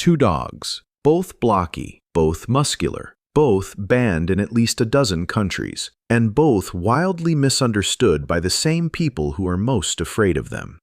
Two dogs, both blocky, both muscular, both banned in at least a dozen countries, and both wildly misunderstood by the same people who are most afraid of them.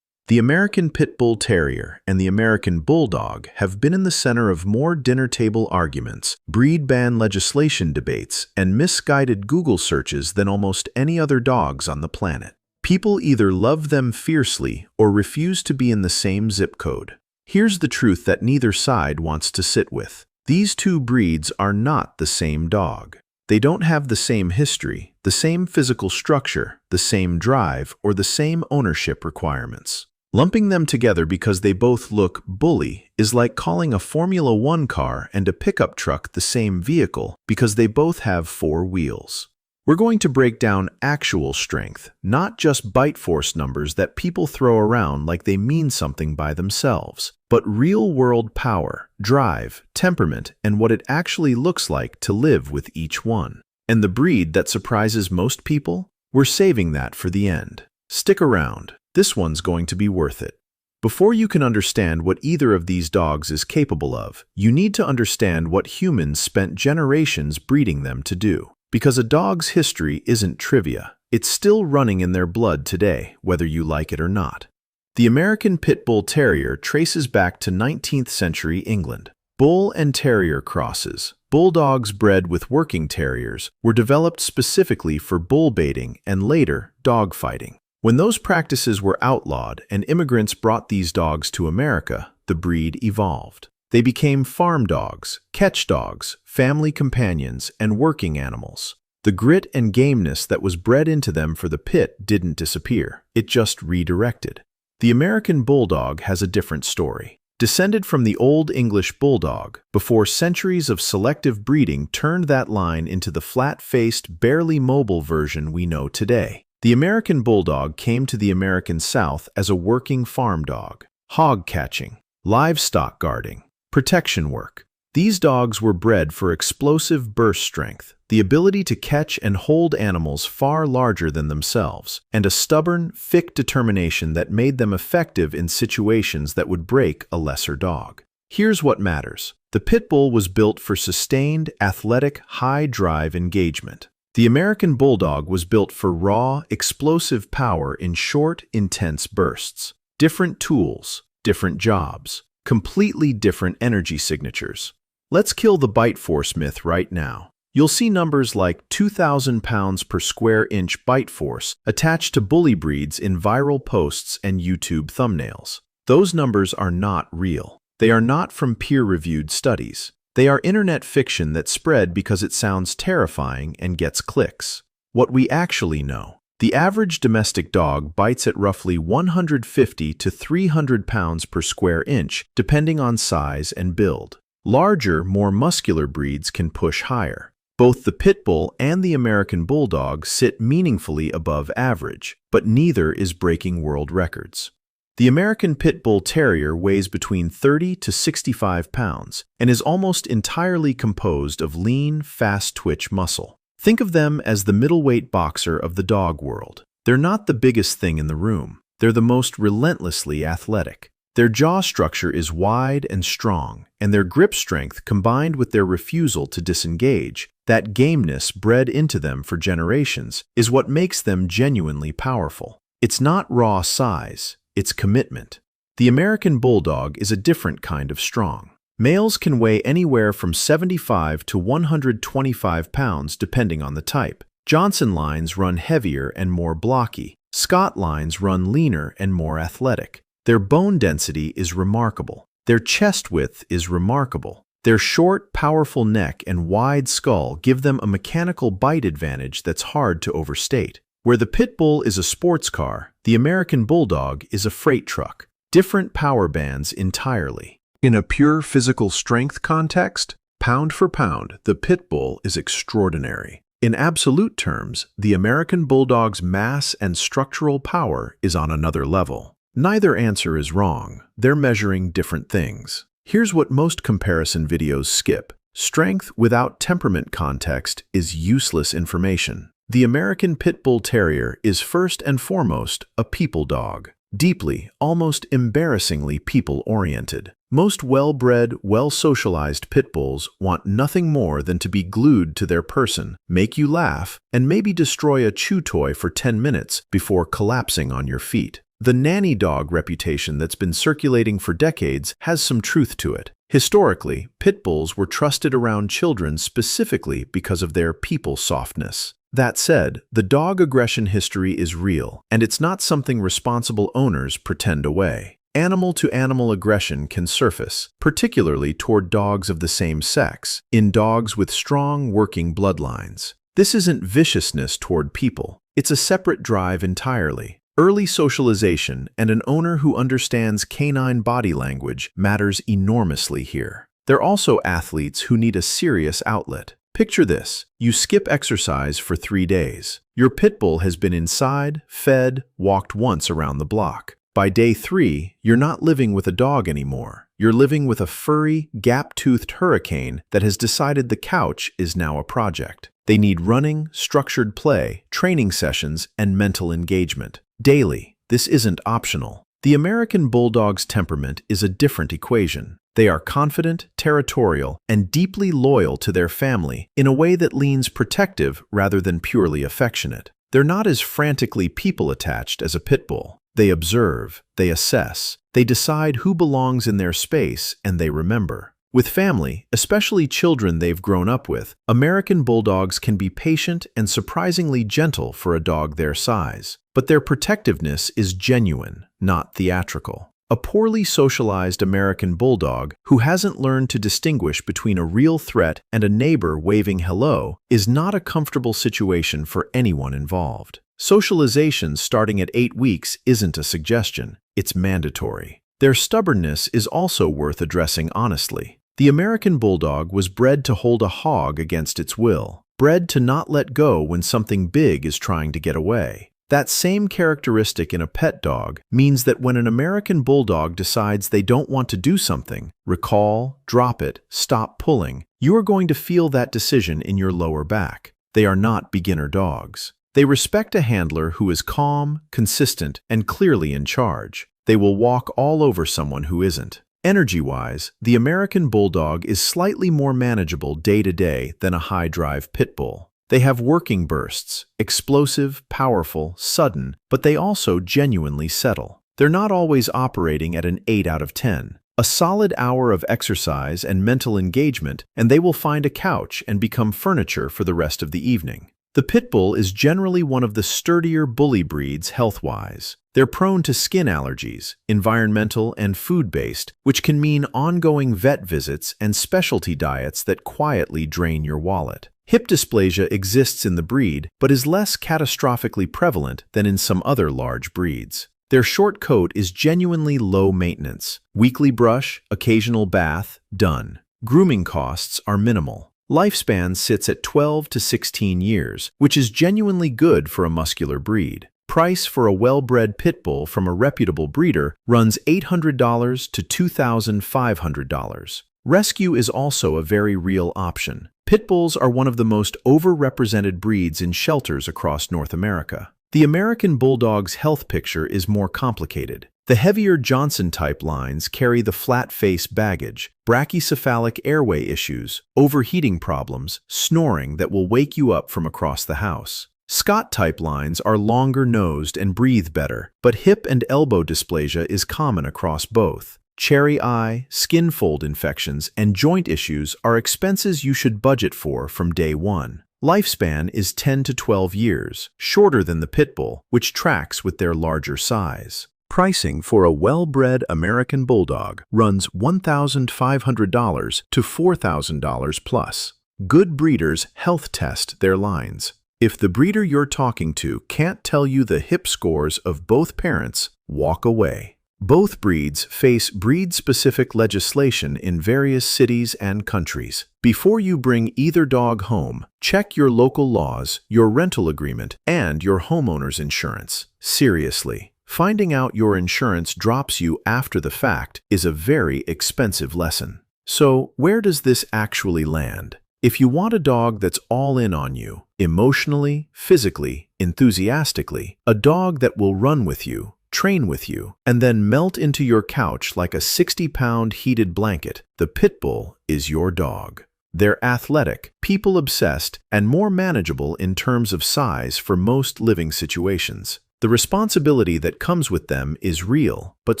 The American Pit Bull Terrier and the American Bulldog have been in the center of more dinner-table arguments, breed ban legislation debates, and misguided Google searches than almost any other dogs on the planet. People either love them fiercely or refuse to be in the same zip code. Here's the truth that neither side wants to sit with. These two breeds are not the same dog. They don't have the same history, the same physical structure, the same drive, or the same ownership requirements. Lumping them together because they both look bully is like calling a Formula One car and a pickup truck the same vehicle because they both have four wheels. We're going to break down actual strength, not just bite force numbers that people throw around like they mean something by themselves, but real-world power, drive, temperament, and what it actually looks like to live with each one. And the breed that surprises most people? We're saving that for the end. Stick around. This one's going to be worth it. Before you can understand what either of these dogs is capable of, you need to understand what humans spent generations breeding them to do. Because a dog's history isn't trivia, it's still running in their blood today, whether you like it or not. The American Pit Bull Terrier traces back to 19th century England. Bull-and-Terrier crosses, bulldogs bred with working terriers, were developed specifically for bull baiting and later dog fighting. When those practices were outlawed and immigrants brought these dogs to America, the breed evolved. They became farm dogs, catch dogs, family companions, and working animals. The grit and gameness that was bred into them for the pit didn't disappear, it just redirected. The American Bulldog has a different story. Descended from the Old English Bulldog, before centuries of selective breeding turned that line into the flat-faced, barely mobile version we know today. The American Bulldog came to the American South as a working farm dog, hog-catching, livestock guarding, protection work. These dogs were bred for explosive burst strength, the ability to catch and hold animals far larger than themselves, and a stubborn, thick determination that made them effective in situations that would break a lesser dog. Here's what matters. The Pit Bull was built for sustained, athletic, high-drive engagement. The American Bulldog was built for raw, explosive power in short, intense bursts. Different tools, different jobs, completely different energy signatures. Let's kill the bite force myth right now. You'll see numbers like 2,000 pounds per square inch bite force attached to bully breeds in viral posts and YouTube thumbnails. Those numbers are not real. They are not from peer-reviewed studies. They are internet fiction that spread because it sounds terrifying and gets clicks. What we actually know: the average domestic dog bites at roughly 150 to 300 pounds per square inch, depending on size and build. Larger, more muscular breeds can push higher. Both the Pit Bull and the American Bulldog sit meaningfully above average, but neither is breaking world records. The American Pit Bull Terrier weighs between 30 to 65 pounds and is almost entirely composed of lean, fast-twitch muscle. Think of them as the middleweight boxer of the dog world. They're not the biggest thing in the room. They're the most relentlessly athletic. Their jaw structure is wide and strong, and their grip strength combined with their refusal to disengage, that gameness bred into them for generations, is what makes them genuinely powerful. It's not raw size. It's commitment. The American Bulldog is a different kind of strong. Males can weigh anywhere from 75 to 125 pounds depending on the type. Johnson lines run heavier and more blocky. Scott lines run leaner and more athletic. Their bone density is remarkable. Their chest width is remarkable. Their short, powerful neck and wide skull give them a mechanical bite advantage that's hard to overstate. Where the Pit Bull is a sports car, the American Bulldog is a freight truck. Different power bands entirely. In a pure physical strength context, pound for pound, the Pit Bull is extraordinary. In absolute terms, the American Bulldog's mass and structural power is on another level. Neither answer is wrong. They're measuring different things. Here's what most comparison videos skip. Strength without temperament context is useless information. The American Pit Bull Terrier is first and foremost a people dog. deeply, almost embarrassingly people-oriented. Most well-bred, well-socialized pit bulls want nothing more than to be glued to their person, make you laugh, and maybe destroy a chew toy for 10 minutes before collapsing on your feet. The nanny dog reputation that's been circulating for decades has some truth to it. Historically, pit bulls were trusted around children specifically because of their people softness. That said, the dog aggression history is real, and it's not something responsible owners pretend away. Animal-to-animal aggression can surface, particularly toward dogs of the same sex, in dogs with strong working bloodlines. This isn't viciousness toward people. It's a separate drive entirely. Early socialization and an owner who understands canine body language matters enormously here. They're also athletes who need a serious outlet. Picture this. You skip exercise for 3 days. Your pit bull has been inside, fed, walked once around the block. By day 3, you're not living with a dog anymore. You're living with a furry, gap-toothed hurricane that has decided the couch is now a project. They need running, structured play, training sessions, and mental engagement. Daily. This isn't optional. The American Bulldog's temperament is a different equation. They are confident, territorial, and deeply loyal to their family in a way that leans protective rather than purely affectionate. They're not as frantically people-attached as a pit bull. They observe, they assess, they decide who belongs in their space, and they remember. With family, especially children they've grown up with, American Bulldogs can be patient and surprisingly gentle for a dog their size. But their protectiveness is genuine, not theatrical. A poorly socialized American Bulldog who hasn't learned to distinguish between a real threat and a neighbor waving hello is not a comfortable situation for anyone involved. Socialization starting at 8 weeks isn't a suggestion, it's mandatory. Their stubbornness is also worth addressing honestly. The American Bulldog was bred to hold a hog against its will, bred to not let go when something big is trying to get away. That same characteristic in a pet dog means that when an American Bulldog decides they don't want to do something, recall, drop it, stop pulling, you are going to feel that decision in your lower back. They are not beginner dogs. They respect a handler who is calm, consistent, and clearly in charge. They will walk all over someone who isn't. Energy-wise, the American Bulldog is slightly more manageable day-to-day than a high-drive pit bull. They have working bursts, explosive, powerful, sudden, but they also genuinely settle. They're not always operating at an 8 out of 10. A solid hour of exercise and mental engagement, and they will find a couch and become furniture for the rest of the evening. The pit bull is generally one of the sturdier bully breeds health-wise. They're prone to skin allergies, environmental and food-based, which can mean ongoing vet visits and specialty diets that quietly drain your wallet. Hip dysplasia exists in the breed, but is less catastrophically prevalent than in some other large breeds. Their short coat is genuinely low maintenance. Weekly brush, occasional bath, done. Grooming costs are minimal. Lifespan sits at 12 to 16 years, which is genuinely good for a muscular breed. Price for a well-bred pit bull from a reputable breeder runs $800 to $2,500. Rescue is also a very real option. Pit bulls are one of the most overrepresented breeds in shelters across North America. The American Bulldog's health picture is more complicated. The heavier Johnson-type lines carry the flat-face baggage, brachycephalic airway issues, overheating problems, snoring that will wake you up from across the house. Scott-type lines are longer-nosed and breathe better, but hip and elbow dysplasia is common across both. Cherry eye, skin fold infections, and joint issues are expenses you should budget for from day one. Lifespan is 10 to 12 years, shorter than the pit bull, which tracks with their larger size. Pricing for a well-bred American Bulldog runs $1,500 to $4,000 plus. Good breeders health test their lines. If the breeder you're talking to can't tell you the hip scores of both parents, walk away. Both breeds face breed-specific legislation in various cities and countries. Before you bring either dog home, check your local laws, your rental agreement, and your homeowner's insurance. Seriously. Finding out your insurance drops you after the fact is a very expensive lesson. So, where does this actually land? If you want a dog that's all in on you, emotionally, physically, enthusiastically, a dog that will run with you, train with you, and then melt into your couch like a 60-pound heated blanket, the Pit Bull is your dog. They're athletic, people-obsessed, and more manageable in terms of size for most living situations. The responsibility that comes with them is real, but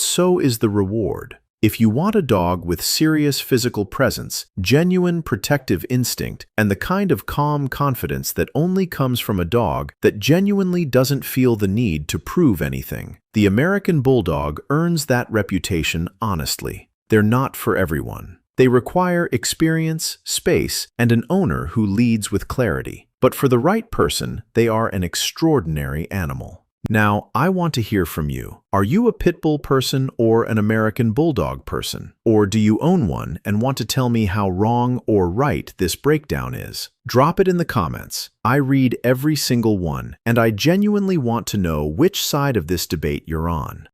so is the reward. If you want a dog with serious physical presence, genuine protective instinct, and the kind of calm confidence that only comes from a dog that genuinely doesn't feel the need to prove anything, the American Bulldog earns that reputation honestly. They're not for everyone. They require experience, space, and an owner who leads with clarity. But for the right person, they are an extraordinary animal. Now, I want to hear from you. Are you a Pit Bull person or an American Bulldog person? Or do you own one and want to tell me how wrong or right this breakdown is? Drop it in the comments. I read every single one, and I genuinely want to know which side of this debate you're on.